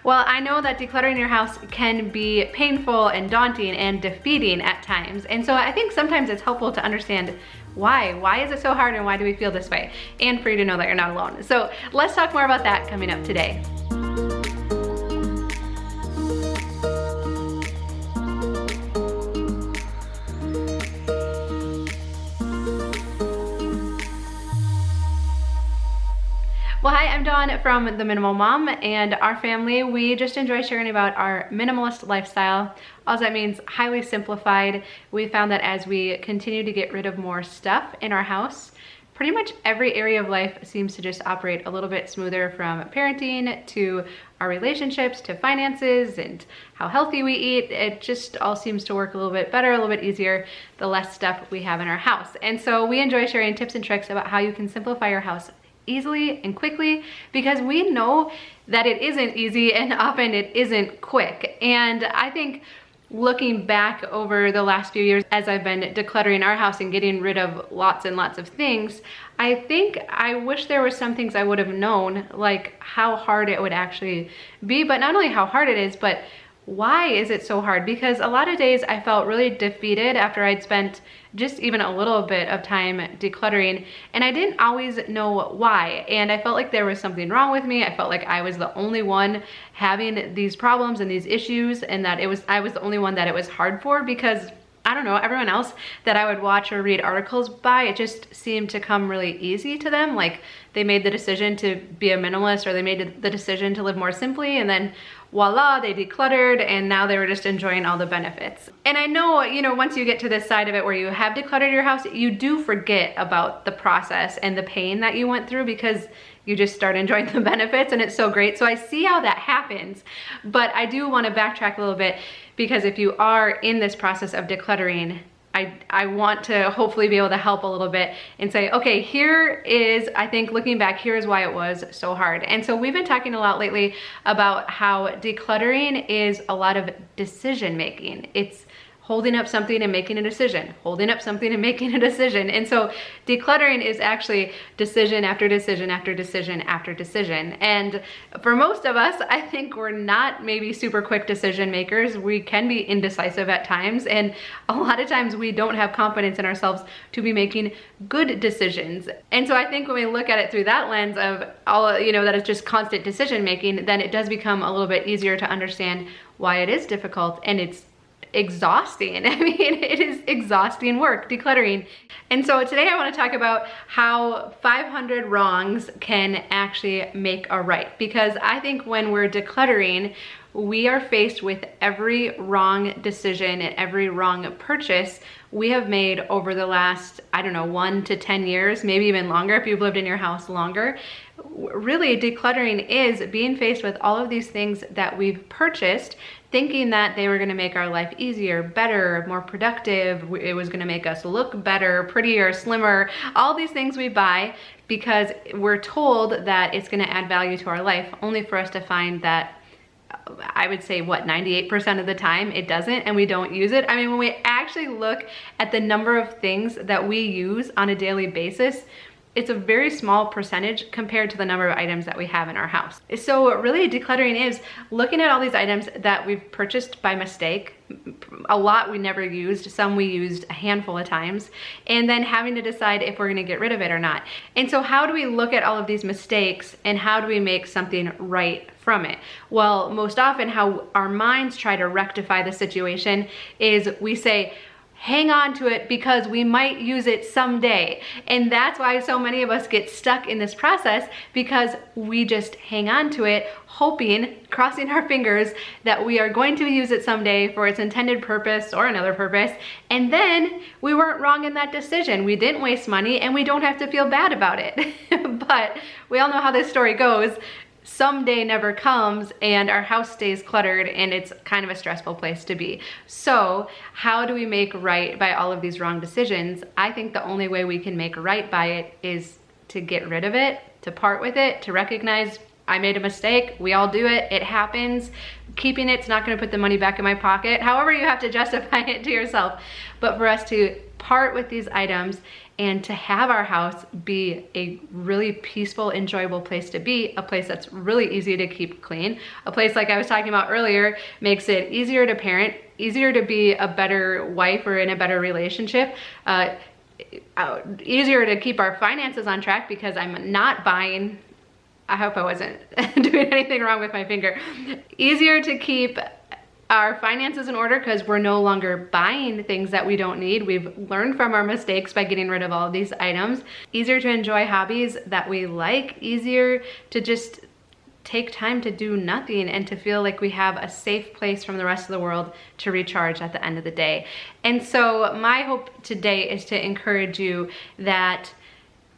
Well, I know that decluttering your house can be painful and daunting and defeating at times. And so I think sometimes it's helpful to understand why. Why is it so hard and why do we feel this way? And for you to know that you're not alone. So let's talk more about that coming up today. Well, hi, I'm Dawn from The Minimal Mom, and our family, we just enjoy sharing about our minimalist lifestyle. All that means highly simplified. We found that as we continue to get rid of more stuff in our house, pretty much every area of life seems to just operate a little bit smoother, from parenting to our relationships to finances and how healthy we eat. It just all seems to work a little bit better, a little bit easier, the less stuff we have in our house. And so we enjoy sharing tips and tricks about how you can simplify your house easily and quickly, because we know that it isn't easy and often it isn't quick. And I think looking back over the last few years as I've been decluttering our house and getting rid of lots and lots of things, I think I wish there were some things I would have known, like how hard it would actually be, but not only how hard it is, but why is it so hard? Because a lot of days I felt really defeated after I'd spent just even a little bit of time decluttering, and I didn't always know why. And I felt like there was something wrong with me. I felt like I was the only one having these problems and these issues, and that I was the only one that it was hard for, because I don't know, everyone else that I would watch or read articles by, it just seemed to come really easy to them. Like they made the decision to be a minimalist, or they made the decision to live more simply, and then voila, they decluttered, and now they were just enjoying all the benefits. And I know, once you get to this side of it where you have decluttered your house, you do forget about the process and the pain that you went through, because you just start enjoying the benefits and it's so great. So I see how that happens, but I do want to backtrack a little bit, because if you are in this process of decluttering, I want to hopefully be able to help a little bit and say, okay, here is, I think looking back, here's why it was so hard. And so we've been talking a lot lately about how decluttering is a lot of decision making. It's holding up something and making a decision, holding up something and making a decision. And so decluttering is actually decision after decision after decision after decision. And for most of us, I think we're not maybe super quick decision makers. We can be indecisive at times, and a lot of times we don't have confidence in ourselves to be making good decisions. And so I think when we look at it through that lens of all, that it's just constant decision making, then it does become a little bit easier to understand why it is difficult, and it's exhausting. I mean, it is exhausting work, decluttering. And so today I want to talk about how 500 wrongs can actually make a right. Because I think when we're decluttering, we are faced with every wrong decision and every wrong purchase we have made over the last, 1 to 10 years, maybe even longer if you've lived in your house longer. Really, decluttering is being faced with all of these things that we've purchased, thinking that they were going to make our life easier, better, more productive. It was going to make us look better, prettier, slimmer, all these things we buy because we're told that it's going to add value to our life, only for us to find that I would say 98% of the time it doesn't, and we don't use it. I mean, when we actually look at the number of things that we use on a daily basis, it's a very small percentage compared to the number of items that we have in our house. So really, decluttering is looking at all these items that we've purchased by mistake. A lot we never used, some we used a handful of times, and then having to decide if we're gonna get rid of it or not. And so how do we look at all of these mistakes and how do we make something right from it? Well, most often how our minds try to rectify the situation is we say, hang on to it because we might use it someday. And that's why so many of us get stuck in this process, because we just hang on to it, hoping, crossing our fingers that we are going to use it someday for its intended purpose or another purpose. And then we weren't wrong in that decision. We didn't waste money and we don't have to feel bad about it. But we all know how this story goes. Someday never comes and our house stays cluttered, and it's kind of a stressful place to be. So how do we make right by all of these wrong decisions? I think the only way we can make right by it is to get rid of it, to part with it, to recognize I made a mistake. We all do it. It happens. Keeping it's not going to put the money back in my pocket. However you have to justify it to yourself. But for us to part with these items and to have our house be a really peaceful, enjoyable place to be, a place that's really easy to keep clean, a place like I was talking about earlier, makes it easier to parent, easier to be a better wife or in a better relationship, easier to keep our finances on track because I'm not buying, I hope I wasn't doing anything wrong with my finger, easier to keep our finances in order because we're no longer buying things that we don't need. We've learned from our mistakes by getting rid of all of these items. Easier to enjoy hobbies that we like, easier to just take time to do nothing and to feel like we have a safe place from the rest of the world to recharge at the end of the day. And so my hope today is to encourage you that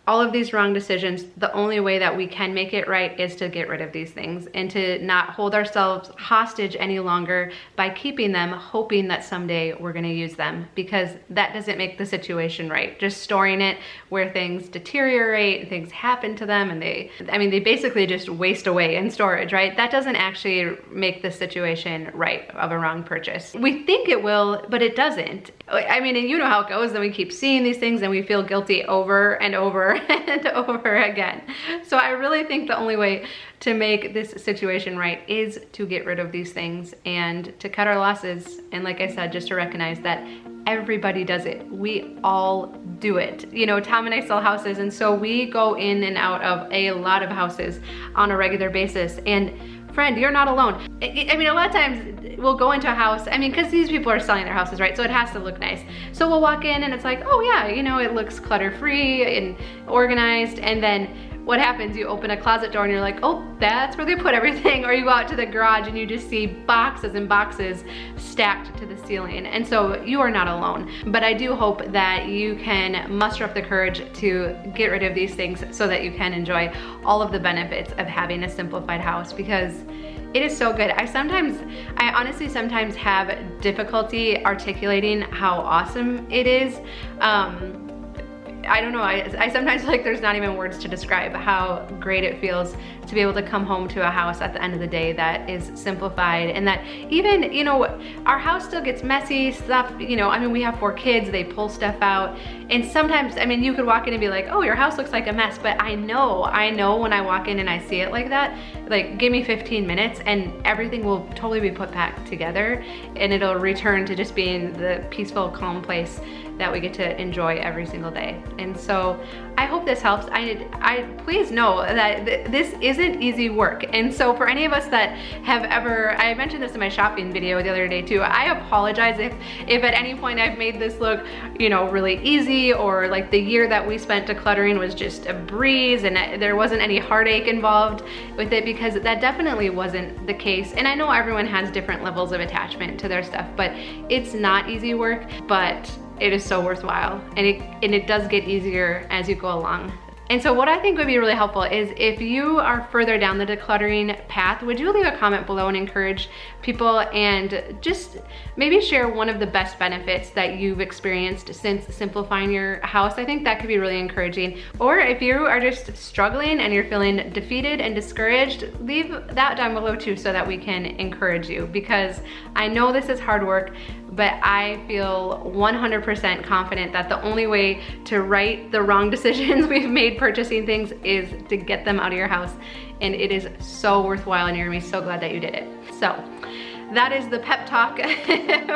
all of these wrong decisions, the only way that we can make it right is to get rid of these things and to not hold ourselves hostage any longer by keeping them, hoping that someday we're gonna use them, because that doesn't make the situation right. Just storing it where things deteriorate, things happen to them, and they basically just waste away in storage, right? That doesn't actually make the situation right of a wrong purchase. We think it will, but it doesn't. I mean, and you know how it goes, then we keep seeing these things and we feel guilty over and over and over again. So I really think the only way to make this situation right is to get rid of these things and to cut our losses. And like I said, just to recognize that everybody does it. We all do it. You know, Tom and I sell houses, and so we go in and out of a lot of houses on a regular basis. And friend, you're not alone. I mean, a lot of times we'll go into a house, I mean, because these people are selling their houses, right? So it has to look nice. So we'll walk in and it's like, oh yeah, you know, it looks clutter-free and organized. And then what happens? You open a closet door and you're like, oh, that's where they put everything. Or you go out to the garage and you just see boxes and boxes stacked to the ceiling. And so you are not alone. But I do hope that you can muster up the courage to get rid of these things so that you can enjoy all of the benefits of having a simplified house, because it is so good. I honestly sometimes have difficulty articulating how awesome it is. I don't know, I sometimes feel like there's not even words to describe how great it feels to be able to come home to a house at the end of the day that is simplified, and that even, you know, our house still gets messy, stuff, you know, I mean, we have 4 kids, they pull stuff out, and sometimes, I mean, you could walk in and be like, oh, your house looks like a mess, but I know when I walk in and I see it like that, like, give me 15 minutes and everything will totally be put back together, and it'll return to just being the peaceful, calm place that we get to enjoy every single day. And so I hope this helps. I please know that this isn't easy work. And so for any of us that have ever, I mentioned this in my shopping video the other day too, I apologize if at any point I've made this look, you know, really easy, or like the year that we spent decluttering was just a breeze and there wasn't any heartache involved with it, because that definitely wasn't the case. And I know everyone has different levels of attachment to their stuff, but it's not easy work, but it is so worthwhile, and it does get easier as you go along. And so what I think would be really helpful is if you are further down the decluttering path, would you leave a comment below and encourage people and just maybe share one of the best benefits that you've experienced since simplifying your house? I think that could be really encouraging. Or if you are just struggling and you're feeling defeated and discouraged, leave that down below too so that we can encourage you, because I know this is hard work, but I feel 100% confident that the only way to right the wrong decisions we've made purchasing things is to get them out of your house. And it is so worthwhile, and you're gonna be so glad that you did it. So that is the pep talk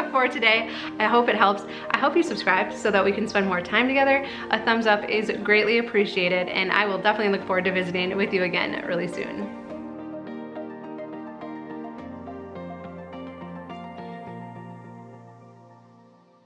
for today. I hope it helps. I hope you subscribe so that we can spend more time together. A thumbs up is greatly appreciated, and I will definitely look forward to visiting with you again really soon.